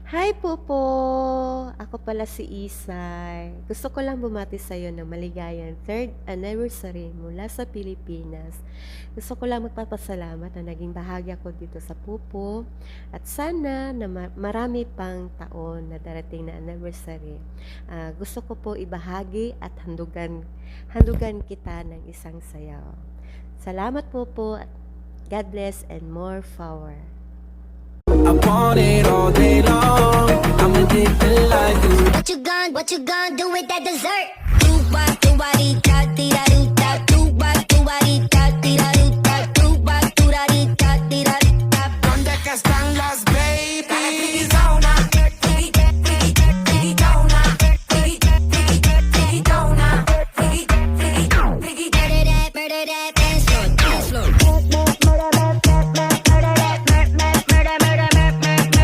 Hi Popo! Ako pala si Isay. Gusto ko lang bumati sa iyo ng maligayang 3rd anniversary mula sa Pilipinas. Gusto ko lang magpapasalamat na naging bahagi ako dito sa Popo at sana na marami pang taon na darating na anniversary. Gusto ko po ibahagi at handugan kita ng isang sayaw. Salamat Popo. God bless and more power. I want it all day long. I'm addicted like you. What you gonna do with that dessert? Do what,